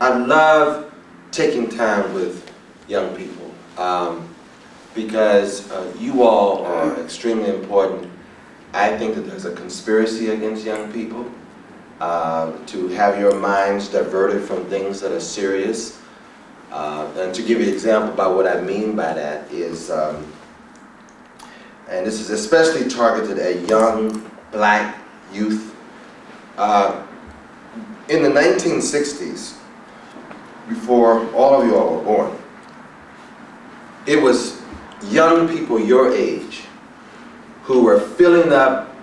I love taking time with young people because you all are extremely important. I think that there's a conspiracy against young people to have your minds diverted from things that are serious. And to give you an example about what I mean by that is, and this is especially targeted at young black youth. In the 1960s, before all of you all were born, it was young people your age who were filling up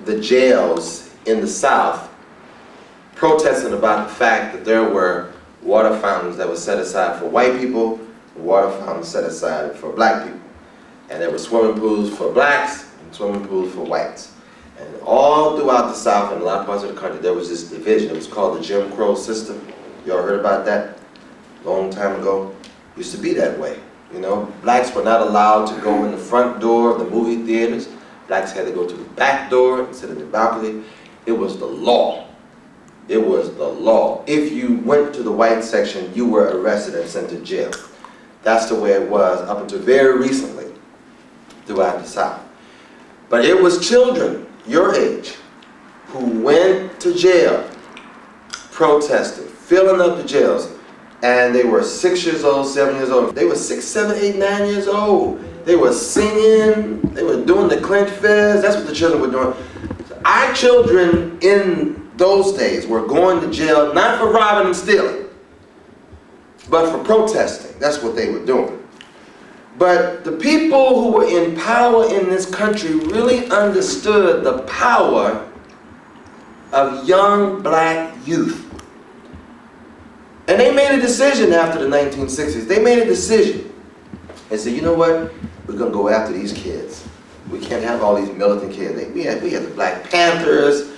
the jails in the South protesting about the fact that there were water fountains that were set aside for white people, water fountains set aside for black people. And there were swimming pools for blacks and swimming pools for whites. And all throughout the South and a lot of parts of the country there was this division. It was called the Jim Crow system. You all heard about that? A long time ago. It used to be that way. You know, blacks were not allowed to go in the front door of the movie theaters. Blacks had to go to the back door instead of the balcony. It was the law. It was the law. If you went to the white section, you were arrested and sent to jail. That's the way it was up until very recently throughout the South. But it was children your age who went to jail, protested, filling up the jails, and they were 6 years old, 7 years old. They were 6, 7, 8, 9 years old. They were singing, they were doing the clench fist. That's what the children were doing. So our children in those days were going to jail, not for robbing and stealing, but for protesting. That's what they were doing. But the people who were in power in this country really understood the power of young black youth. And they made a decision after the 1960s. They made a decision and said, you know what? We're going to go after these kids. We can't have all these militant kids. We had the Black Panthers.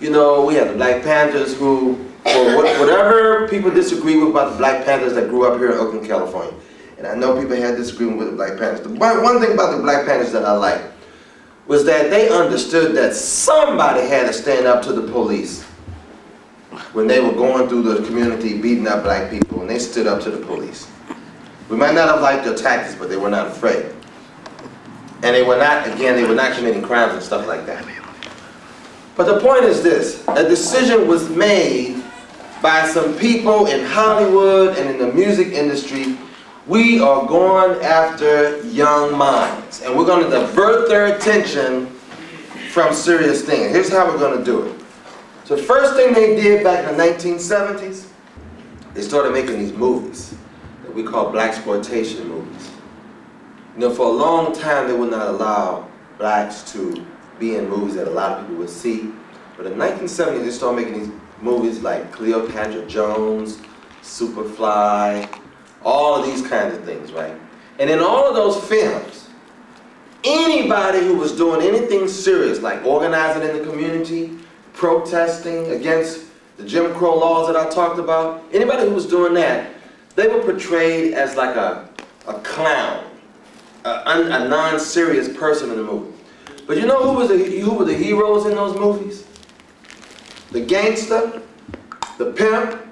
You know, we had the Black Panthers who, for whatever people disagree with about the Black Panthers that grew up here in Oakland, California. And I know people had disagreement with the Black Panthers. One thing about the Black Panthers that I like was that they understood that somebody had to stand up to the police when they were going through the community beating up black people, and they stood up to the police. We might not have liked their tactics, but they were not afraid. And they were not, again, they were not committing crimes and stuff like that. But the point is this: a decision was made by some people in Hollywood and in the music industry. We are going after young minds, and we're going to divert their attention from serious things. Here's how we're going to do it. So the first thing they did back in the 1970s, they started making these movies that we call blaxploitation movies. You know, for a long time they would not allow blacks to be in movies that a lot of people would see. But in the 1970s they started making these movies like Cleopatra Jones, Superfly, all of these kinds of things, right? And in all of those films, anybody who was doing anything serious, like organizing in the community, protesting against the Jim Crow laws that I talked about, anybody who was doing that, they were portrayed as like a clown, a non-serious person in the movie. But you know who were the heroes in those movies? The gangster, the pimp,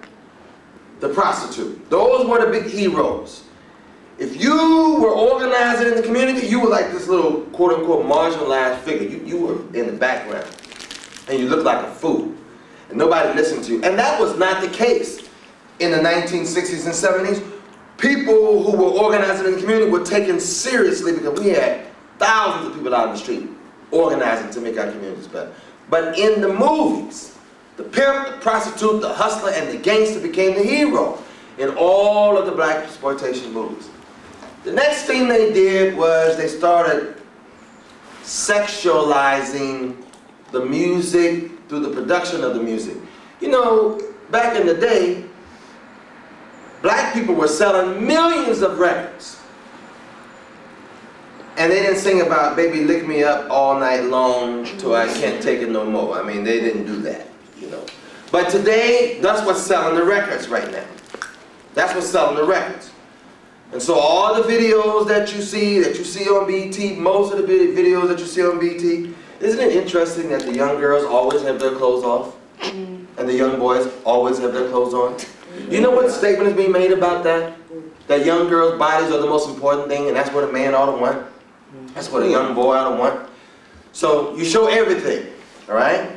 the prostitute. Those were the big heroes. If you were organizing in the community, you were like this little quote-unquote marginalized figure. You were in the background. And you looked like a fool. And nobody listened to you. And that was not the case in the 1960s and 70s. People who were organizing in the community were taken seriously because we had thousands of people out in the street organizing to make our communities better. But in the movies, the pimp, the prostitute, the hustler, and the gangster became the hero in all of the blaxploitation movies. The next thing they did was they started sexualizing the music through the production of the music. You know, back in the day, black people were selling millions of records. And they didn't sing about baby lick me up all night long till I can't take it no more. I mean, they didn't do that, you know. But today, that's what's selling the records right now. That's what's selling the records. And so all the videos that you see on BET, most of the videos that you see on BET, isn't it interesting that the young girls always have their clothes off? And the young boys always have their clothes on? You know what statement is being made about that? That young girls' bodies are the most important thing, and that's what a man ought to want. That's what a young boy ought to want. So you show everything, all right?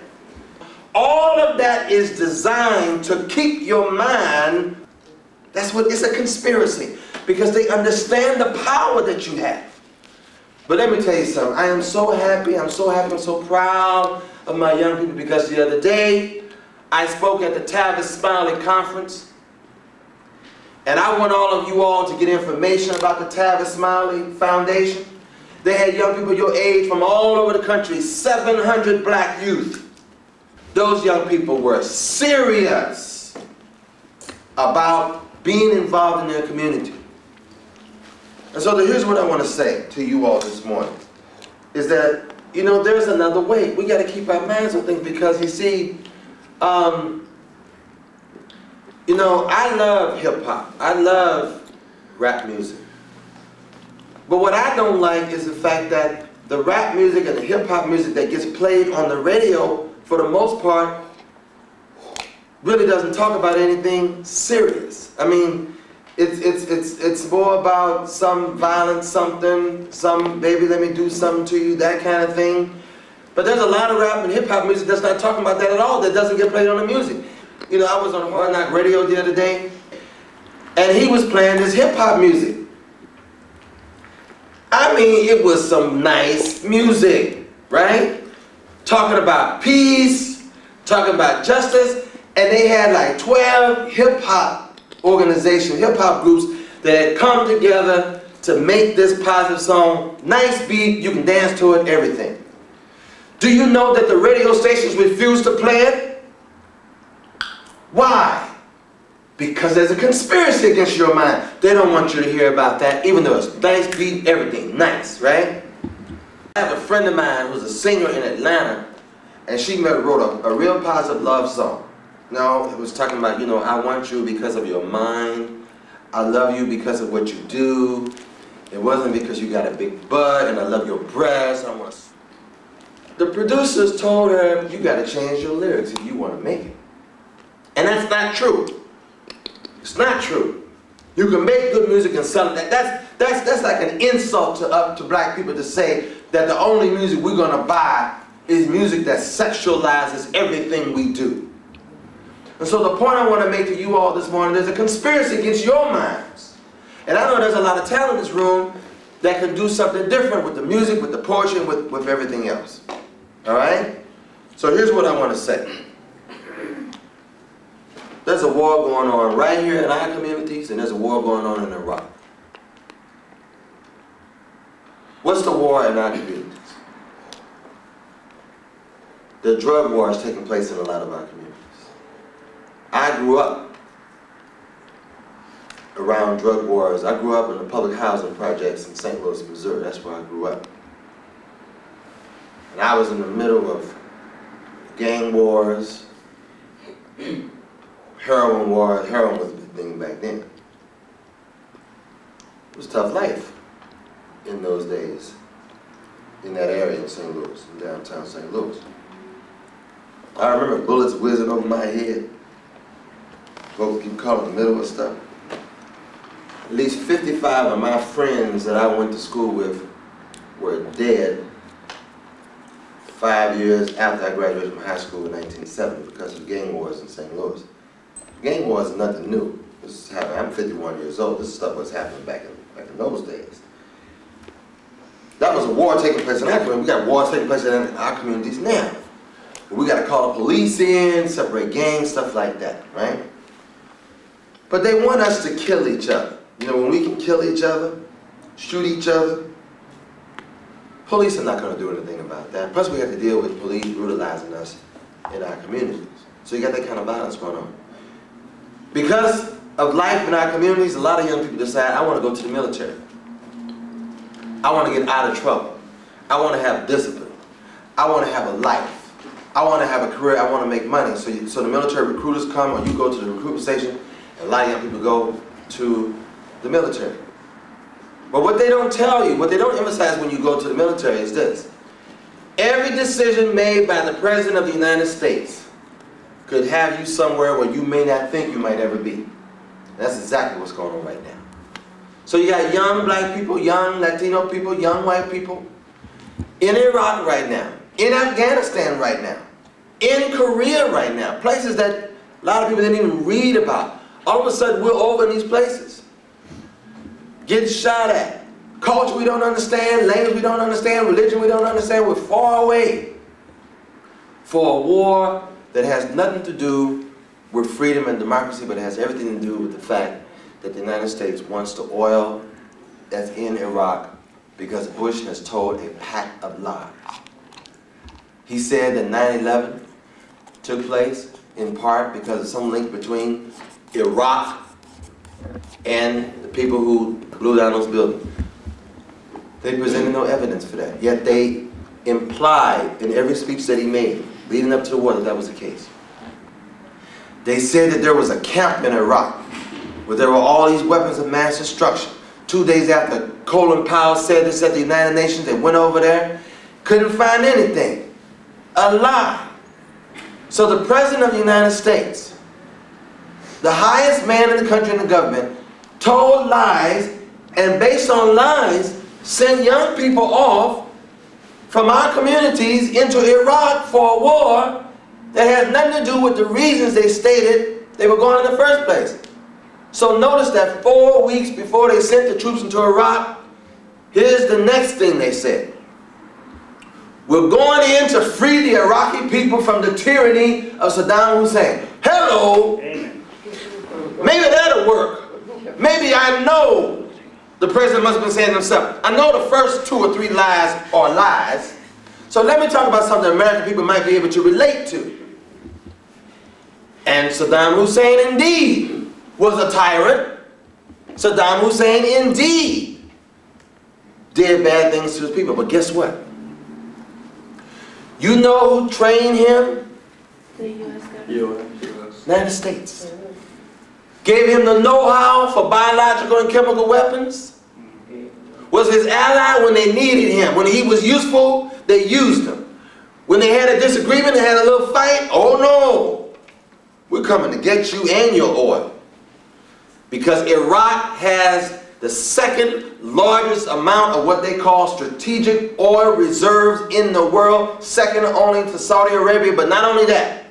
All of that is designed to keep your mind. That's what it's a conspiracy, because they understand the power that you have. But let me tell you something. I am so happy. I'm so proud of my young people, because the other day I spoke at the Tavis Smiley Conference, and I want all of you all to get information about the Tavis Smiley Foundation. They had young people your age from all over the country, 700 black youth. Those young people were serious about being involved in their community. And so here's what I want to say to you all this morning, is that, you know, there's another way. We got to keep our minds on things, because you see, you know, I love hip-hop. I love rap music. But what I don't like is the fact that the rap music and the hip-hop music that gets played on the radio, for the most part, really doesn't talk about anything serious. I mean, it's more about some violent something, some baby let me do something to you, that kind of thing. But there's a lot of rap and hip-hop music that's not talking about that at all, that doesn't get played on the music. You know, I was on Hard Knock Radio the other day, and he was playing this hip-hop music. I mean, it was some nice music, right? Talking about peace, talking about justice, and they had like 12 hip-hop organizations, hip-hop groups that had come together to make this positive song. Nice beat, you can dance to it, everything. Do you know that the radio stations refuse to play it? Why? Because there's a conspiracy against your mind. They don't want you to hear about that, even though it's nice beat, everything nice, right? I have a friend of mine who's a singer in Atlanta, and she wrote a real positive love song. No, it was talking about, you know, I want you because of your mind. I love you because of what you do. It wasn't because you got a big butt and I love your breasts. I want to... The producers told her, you got to change your lyrics if you want to make it. And that's not true. It's not true. You can make good music and sell it. That's like an insult to black people to say that the only music we're going to buy is music that sexualizes everything we do. And so the point I want to make to you all this morning, there's a conspiracy against your minds. And I know there's a lot of talent in this room that can do something different with the music, with the poetry, and with everything else. All right? So here's what I want to say. There's a war going on right here in our communities, and there's a war going on in Iraq. What's the war in our communities? The drug war is taking place in a lot of our communities. I grew up around drug wars. I grew up in the public housing projects in St. Louis, Missouri. That's where I grew up. And I was in the middle of gang wars, heroin war. Heroin was a big thing back then. It was a tough life in those days, in that area in St. Louis, in downtown St. Louis. I remember bullets whizzing over my head. Folks keep calling the middle of stuff. At least 55 of my friends that I went to school with were dead 5 years after I graduated from high school in 1970 because of gang wars in St. Louis. Gang wars is nothing new. This is happening. I'm 51 years old. This stuff was happening back in those days. That was a war taking place in our community. We got wars taking place in our communities now. We got to call the police in, separate gangs, stuff like that, right? But they want us to kill each other. You know, when we can kill each other, shoot each other, police are not going to do anything about that. Plus we have to deal with police brutalizing us in our communities. So you got that kind of violence going on. Because of life in our communities, a lot of young people decide, I want to go to the military. I want to get out of trouble. I want to have discipline. I want to have a life. I want to have a career. I want to make money. So the military recruiters come, or you go to the recruitment station, and a lot of young people go to the military. But what they don't tell you, what they don't emphasize when you go to the military is this. Every decision made by the President of the United States could have you somewhere where you may not think you might ever be. And that's exactly what's going on right now. So you got young black people, young Latino people, young white people in Iraq right now, in Afghanistan right now, in Korea right now, places that a lot of people didn't even read about. All of a sudden we're over in these places, getting shot at. Culture we don't understand, language we don't understand, religion we don't understand. We're far away for a war that has nothing to do with freedom and democracy, but it has everything to do with the fact that the United States wants the oil that's in Iraq because Bush has told a pack of lies. He said that 9/11 took place in part because of some link between Iraq and the people who blew down those buildings. They presented no evidence for that, yet they implied in every speech that he made leading up to the war that that was the case. They said that there was a camp in Iraq where there were all these weapons of mass destruction. 2 days after Colin Powell said this at the United Nations, they went over there, couldn't find anything. A lie. So the President of the United States, the highest man in the country and the government, told lies, and based on lies, sent young people off from our communities into Iraq for a war that had nothing to do with the reasons they stated they were going in the first place. So notice that 4 weeks before they sent the troops into Iraq, here's the next thing they said. We're going in to free the Iraqi people from the tyranny of Saddam Hussein. Hello! Amen. Maybe that'll work. Maybe I know the president must have been saying to himself, I know the first 2 or 3 lies are lies, so let me talk about something American people might be able to relate to. And Saddam Hussein indeed was a tyrant. Saddam Hussein indeed did bad things to his people, but guess what? You know who trained him? The U.S. government. United States. Gave him the know-how for biological and chemical weapons. Was his ally when they needed him. When he was useful, they used him. When they had a disagreement, they had a little fight, oh no, we're coming to get you and your oil. Because Iraq has the second largest amount of what they call strategic oil reserves in the world, second only to Saudi Arabia. But not only that,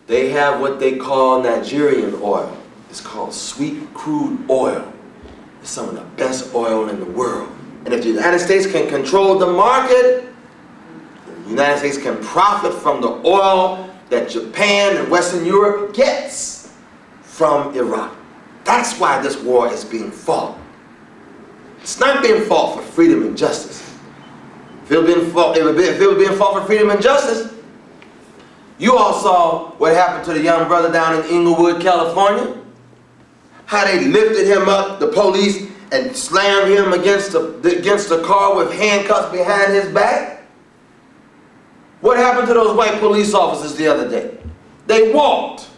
they have what they call Nigerian oil. It's called sweet crude oil. It's some of the best oil in the world. And if the United States can control the market, the United States can profit from the oil that Japan and Western Europe gets from Iraq. That's why this war is being fought. It's not being fought for freedom and justice. If it was being fought for freedom and justice, you all saw what happened to the young brother down in Inglewood, California. How they lifted him up, the police, and slammed him against the car with handcuffs behind his back. What happened to those white police officers the other day? They walked.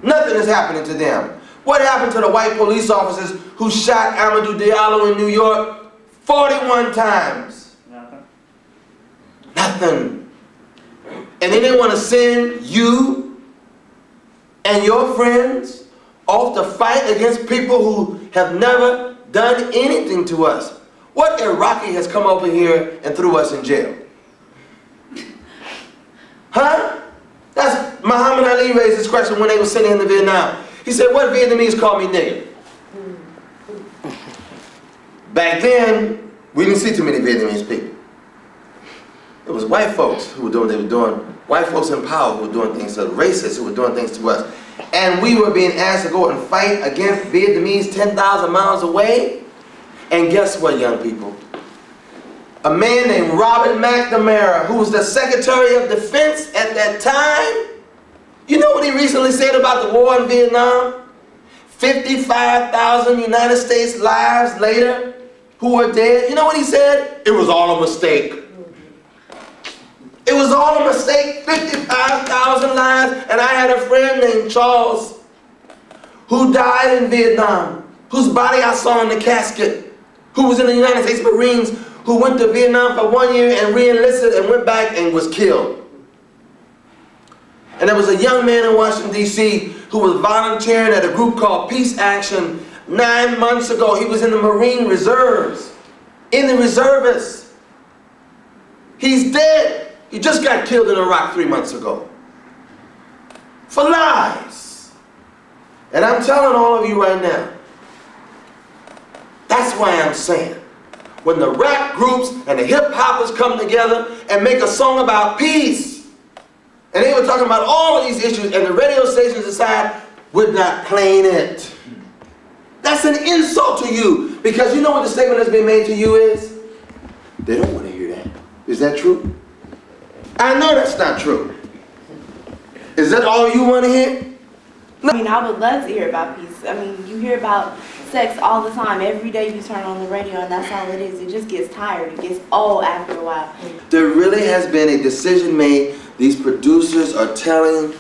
Nothing is happening to them. What happened to the white police officers who shot Amadou Diallo in New York 41 times? Nothing. Nothing. And they didn't want to send you and your friends off to fight against people who have never done anything to us. What Iraqi has come over here and threw us in jail? Huh? That's Muhammad Ali raised this question when they were sitting in Vietnam. He said, what Vietnamese call me nigger? Back then, we didn't see too many Vietnamese people. It was white folks who were doing what they were doing. White folks in power who were doing things to us, racists who were doing things to us. And we were being asked to go and fight against Vietnamese 10,000 miles away. And guess what, young people? A man named Robert McNamara, who was the Secretary of Defense at that time, you know what he recently said about the war in Vietnam? 55,000 United States lives later who were dead. You know what he said? It was all a mistake. It was all a mistake. 55,000 lives. And I had a friend named Charles who died in Vietnam, whose body I saw in the casket, who was in the United States Marines, who went to Vietnam for 1 year and re-enlisted and went back and was killed. And there was a young man in Washington, D.C. who was volunteering at a group called Peace Action 9 months ago. He was in the Marine Reserves, in the reservists. He's dead. He just got killed in Iraq 3 months ago. For lies. And I'm telling all of you right now, that's why I'm saying, when the rap groups and the hip-hoppers come together and make a song about peace, and they were talking about all of these issues, and the radio stations decide, we're not playing it. That's an insult to you, because you know what the statement that's been made to you is? They don't want to hear that. Is that true? I know that's not true. Is that all you want to hear? No. I mean, I would love to hear about peace. I mean, you hear about sex all the time. Every day you turn on the radio and that's all it is. It just gets tired. It gets old after a while. There really has been a decision made. These producers are telling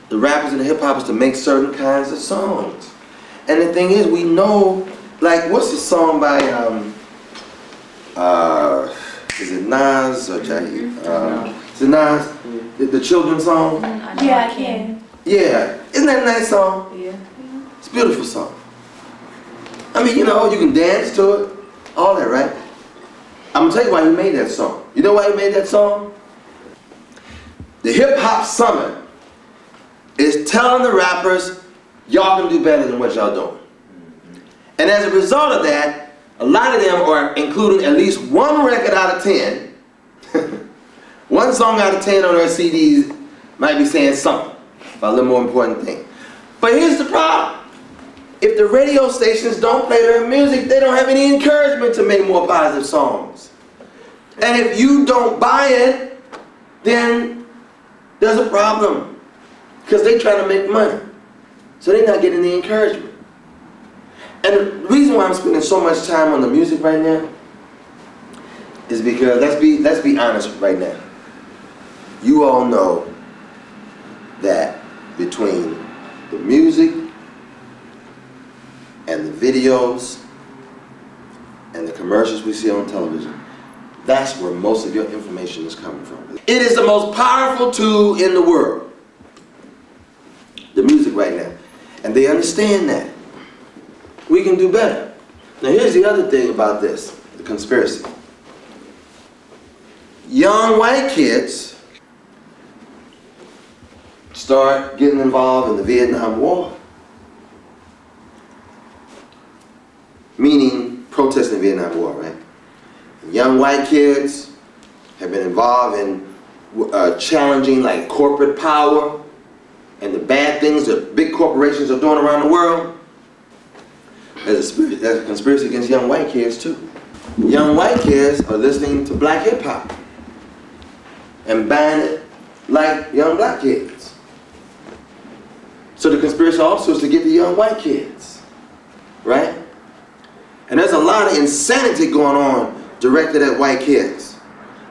the rappers and the hip-hoppers to make certain kinds of songs. And the thing is, we know, like, what's the song by, is it Nas or Jackie? Is it Nas? The children's song? Yeah, I can. Yeah. Isn't that a nice song? Yeah. It's a beautiful song. I mean, you know, you can dance to it, all that, right? I'm gonna tell you why he made that song. You know why he made that song? The Hip Hop Summit is telling the rappers, y'all can do better than what y'all doing. And as a result of that, a lot of them are including at least one record out of 10. One song out of 10 on their CDs might be saying something about a little more important thing. But here's the problem. If the radio stations don't play their music, they don't have any encouragement to make more positive songs. And if you don't buy it, then there's a problem. Because they're trying to make money. So they're not getting the encouragement. And the reason why I'm spending so much time on the music right now is because, let's be honest right now. You all know that between the music and the videos and the commercials we see on television, that's where most of your information is coming from. It is the most powerful tool in the world, the music right now. And they understand that. We can do better. Now here's the other thing about this, the conspiracy. Young white kids start getting involved in the Vietnam War. Meaning protesting the Vietnam War, right? Young white kids have been involved in challenging like corporate power and the bad things that big corporations are doing around the world. There's a conspiracy against young white kids too. Young white kids are listening to black hip hop and buying it like young black kids. So the conspiracy also is to get the young white kids, right? And there's a lot of insanity going on directed at white kids.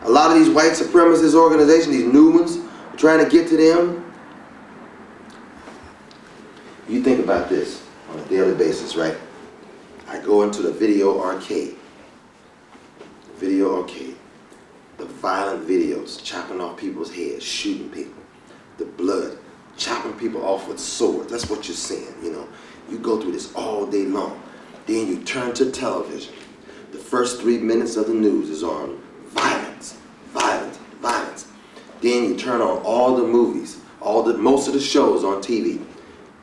A lot of these white supremacist organizations, these new ones, are trying to get to them. You think about this on a daily basis, right? I go into the video arcade. The violent videos, chopping off people's heads, shooting people. The blood, chopping people off with swords. That's what you're seeing, you know. You go through this all day long. Then you turn to television. The first 3 minutes of the news is on violence, violence, violence. Then you turn on all the movies, most of the shows on TV.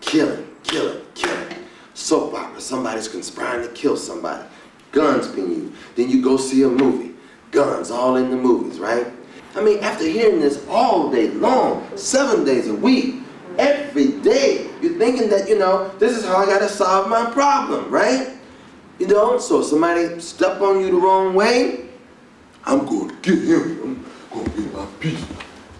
Killing, killing, killing. Soap opera, somebody's conspiring to kill somebody. Guns being used. Then you go see a movie. Guns all in the movies, right? I mean, after hearing this all day long, 7 days a week, every day, you're thinking that, you know, this is how I gotta solve my problem, right? You know, so somebody step on you the wrong way, I'm going to get him. I'm going to get my piece.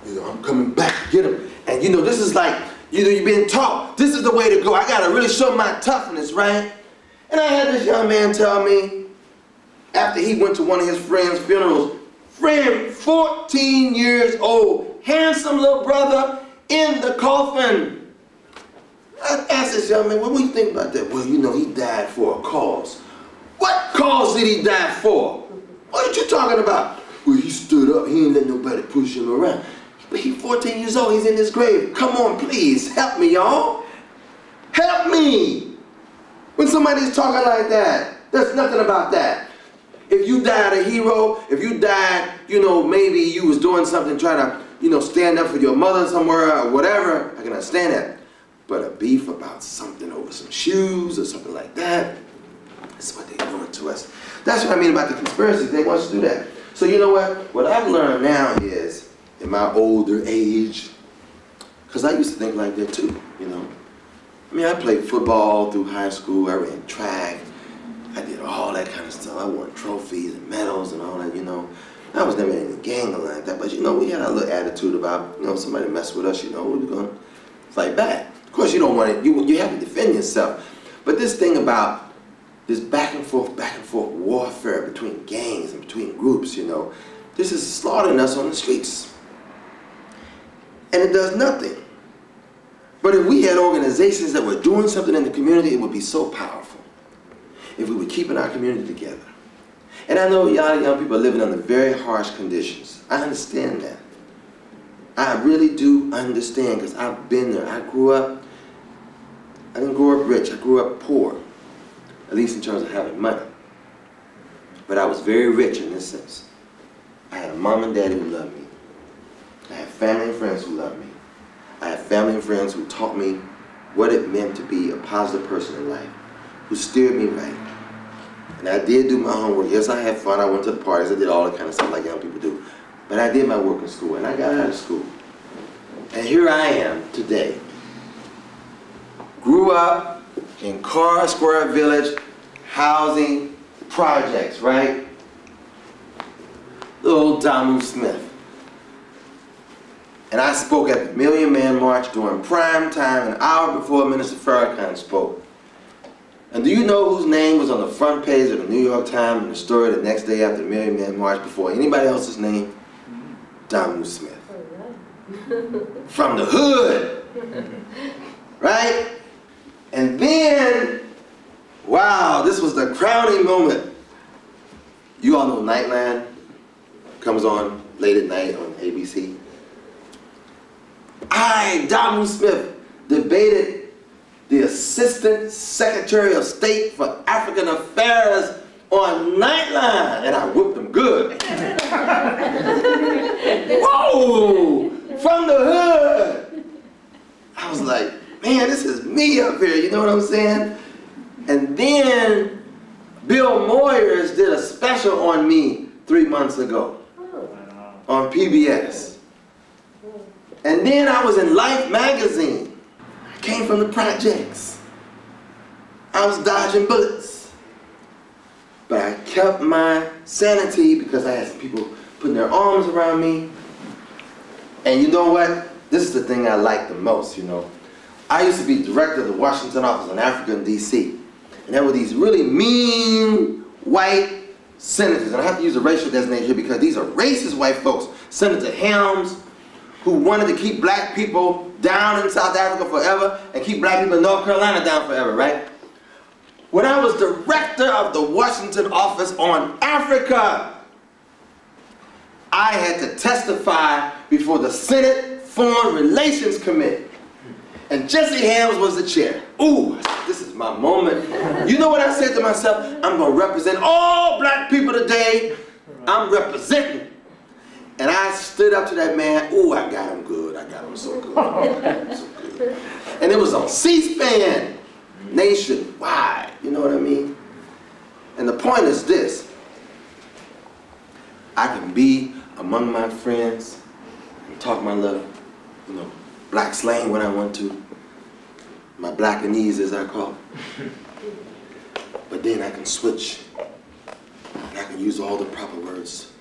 You know, I'm coming back to get him. And you know, this is like, you know, you've been taught, this is the way to go. I gotta really show my toughness, right? And I had this young man tell me, after he went to one of his friend's funerals, friend, 14 years old, handsome little brother in the coffin. I asked this young man, what do you think about that? Well, you know, he died for a cause. What cause did he die for? What are you talking about? Well, he stood up, he didn't let nobody push him around. But he's 14 years old, he's in his grave. Come on, please, help me, y'all. Help me. When somebody's talking like that, there's nothing about that. If you died a hero, if you died, you know, maybe you was doing something, trying to, you know, stand up for your mother somewhere or whatever, I can understand that. But a beef about something over some shoes or something like that, that's what they're doing to us. That's what I mean about the conspiracies. They want us to do that. So you know what? What I've learned now is, in my older age, because I used to think like that too, you know. I mean, I played football through high school, I ran track, I did all that kind of stuff. I won trophies and medals and all that, you know. I was never in a gang or like that, but you know, we had a little attitude about, you know, somebody mess with us, you know, we were going to fight back. Of course, you don't want it, you have to defend yourself. But this thing about this back and forth warfare between gangs and between groups, you know, this is slaughtering us on the streets. And it does nothing. But if we had organizations that were doing something in the community, it would be so powerful. If we were keeping our community together. And I know y'all young people are living under very harsh conditions. I understand that. I really do understand, because I've been there. I didn't grow up rich, I grew up poor. At least in terms of having money. But I was very rich in this sense. I had a mom and daddy who loved me. I had family and friends who loved me. I had family and friends who taught me what it meant to be a positive person in life, who steered me right. And I did do my homework. Yes, I had fun. I went to the parties. I did all that kind of stuff like young people do. But I did my work in school, and I got out of school. And here I am today. Grew up in Carr Square Village, housing projects, right? Little Damu Smith. And I spoke at the Million Man March during prime time, an hour before Minister Farrakhan spoke. And do you know whose name was on the front page of the New York Times and the story the next day after the Million Man March before anybody else's name? Damu Smith. From the hood. Right? And then, wow, this was the crowning moment. You all know Nightline comes on late at night on ABC. I, Damu Smith, debated the Assistant Secretary of State for African Affairs on Nightline, and I whooped him good. Whoa! From the hood! I was like, man, this is me up here, you know what I'm saying? And then Bill Moyers did a special on me 3 months ago on PBS. And then I was in Life magazine. I came from the projects. I was dodging bullets. But I kept my sanity because I had some people putting their arms around me. And you know what? This is the thing I like the most, you know. I used to be director of the Washington office in Africa in D.C. And there were these really mean white senators. And I have to use a racial designation here because these are racist white folks. Senator Helms, who wanted to keep black people down in South Africa forever and keep black people in North Carolina down forever, right? When I was director of the Washington office on Africa, I had to testify before the Senate Foreign Relations Committee. And Jesse Helms was the chair. Ooh, this is my moment. You know what I said to myself? I'm going to represent all black people today. I'm representing. And I stood up to that man. Ooh, I got him good. I got him so good. So good. And it was on C-SPAN, nationwide. You know what I mean? And the point is this. I can be among my friends and talk my little, you know, black slang when I want to. My blackanese, as I call it. But then I can switch. And I can use all the proper words.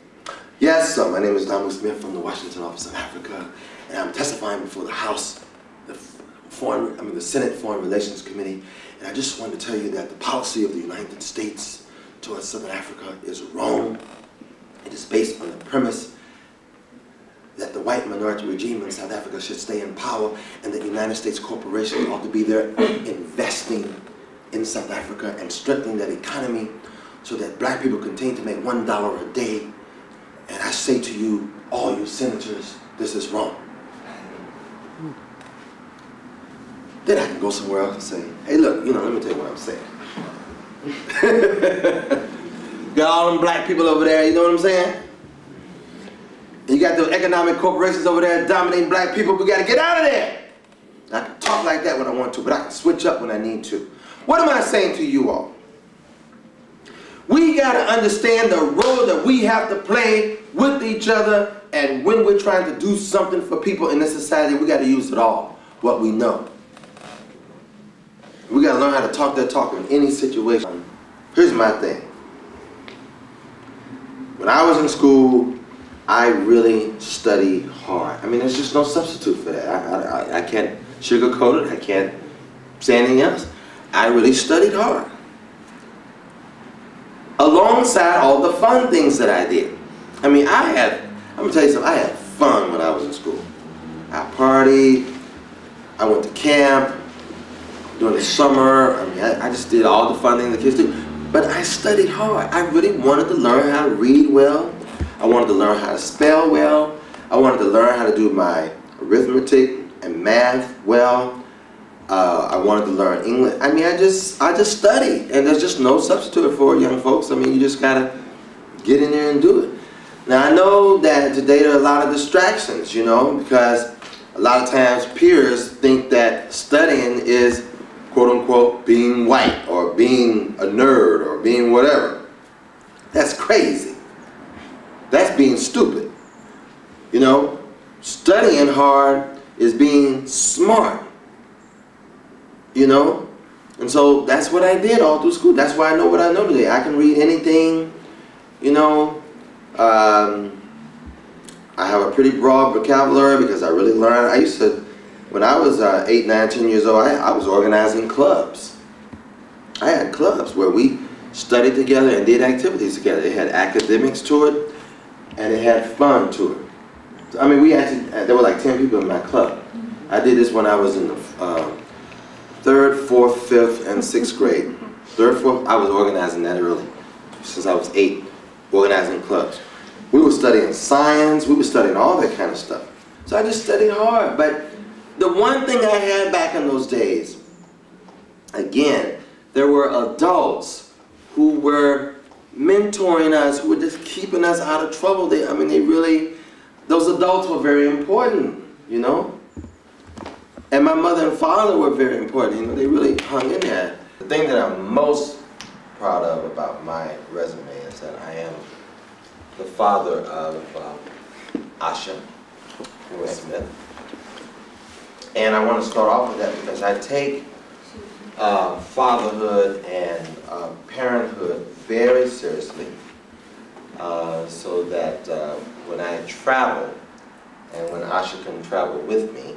Yes, sir, my name is Damu Smith from the Washington office of Africa, and I'm testifying before the House, the Senate Foreign Relations Committee, and I just wanted to tell you that the policy of the United States towards Southern Africa is wrong. It is based on the premise that the white minority regime in South Africa should stay in power, and that United States corporations ought to be there investing in South Africa and strengthening that economy so that black people continue to make $1 a day. And I say to you, all you senators, this is wrong. then I can go somewhere else and say, hey look, you know, let me tell you what I'm saying. Got all them black people over there, you know what I'm saying? You got those economic corporations over there dominating black people. We got to get out of there. I can talk like that when I want to, but I can switch up when I need to. What am I saying to you all? We got to understand the role that we have to play with each other, and when we're trying to do something for people in this society, we got to use it all, what we know. We got to learn how to talk that talk in any situation. Here's my thing. When I was in school, I really studied hard. I mean, there's just no substitute for that. I can't sugarcoat it. I can't say anything else. I really studied hard. Alongside all the fun things that I did. I mean, I'm going to tell you something, I had fun when I was in school. I partied, I went to camp during the summer. I mean, I just did all the fun things the kids do. But I studied hard. I really wanted to learn how to read well. I wanted to learn how to spell well. I wanted to learn how to do my arithmetic and math well. I wanted to learn English. I mean, I just studied, and there's just no substitute for it, young folks. I mean, you just gotta get in there and do it. Now, I know that today there are a lot of distractions, you know, because a lot of times peers think that studying is, quote unquote, being white or being a nerd or being whatever. That's crazy. That's being stupid. You know, studying hard is being smart. You know? And so that's what I did all through school. That's why I know what I know today. I can read anything, you know. I have a pretty broad vocabulary because I really learned. I used to, when I was 8, 9, 10 years old, I was organizing clubs. I had clubs where we studied together and did activities together. It had academics to it, and it had fun to it. I mean, we actually, there were like 10 people in my club. I did this when I was in the 3rd, 4th, 5th, and 6th grade. 3rd, 4th, I was organizing that early. Since I was 8, organizing clubs. We were studying science, we were studying all that kind of stuff. So I just studied hard. But the one thing I had back in those days, again, there were adults who were mentoring us, who were just keeping us out of trouble. I mean, they really, those adults were very important, you know? And my mother and father were very important, you know, they really hung in there. The thing that I'm most proud of about my resume is that I am the father of Asha Smith. And I want to start off with that because I take fatherhood and parenthood very seriously, so that when I travel and when Asha can travel with me,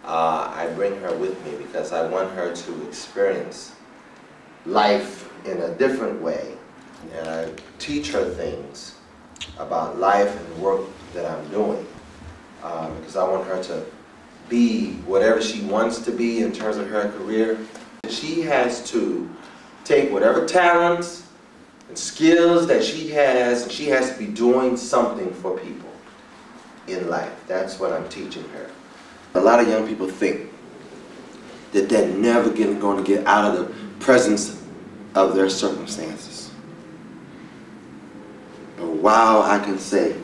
I bring her with me because I want her to experience life in a different way, and I teach her things about life and work that I'm doing, because I want her to be whatever she wants to be in terms of her career. She has to take whatever talents and skills that she has, and she has to be doing something for people in life. That's what I'm teaching her. A lot of young people think that they're never going to get out of the presence of their circumstances. But wow, I can say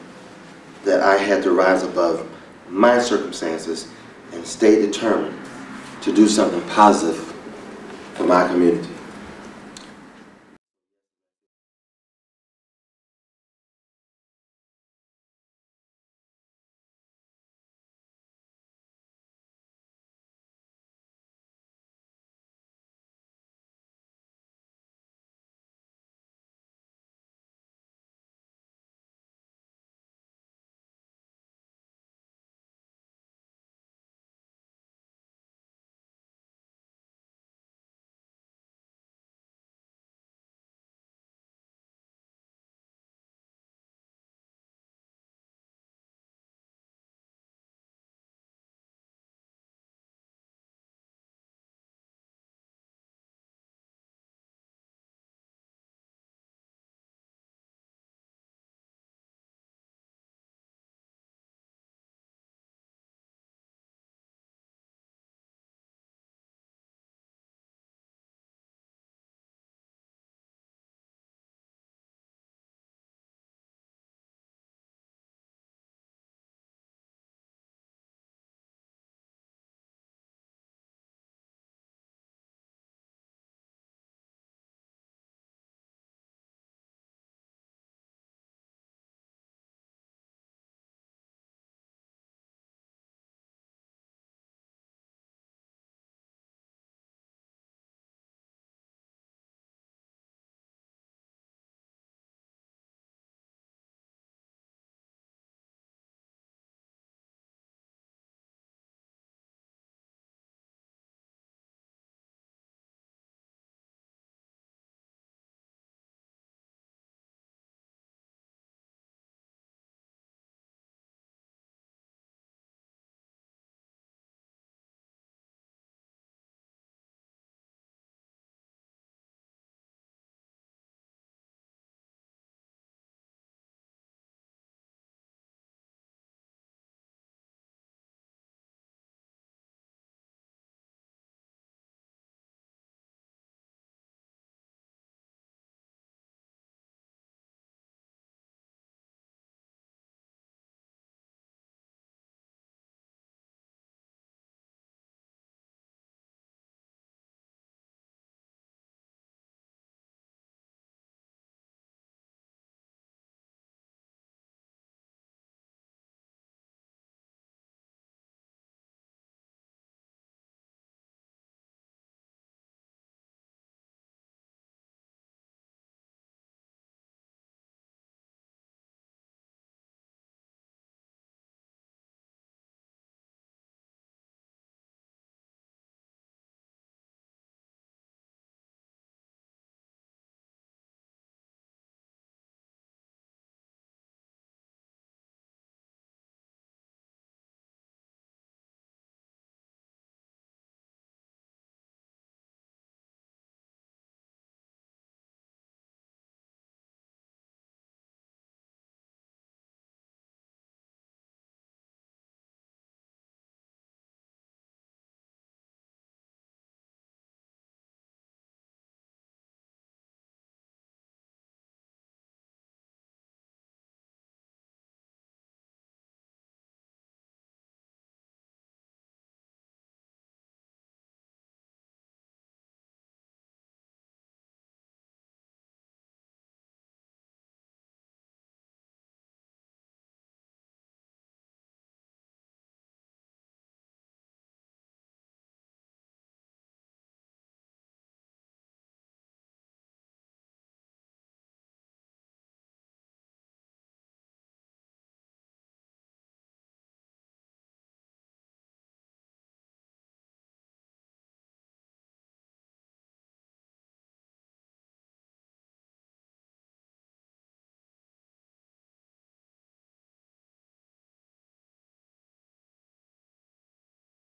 that I had to rise above my circumstances and stay determined to do something positive for my community.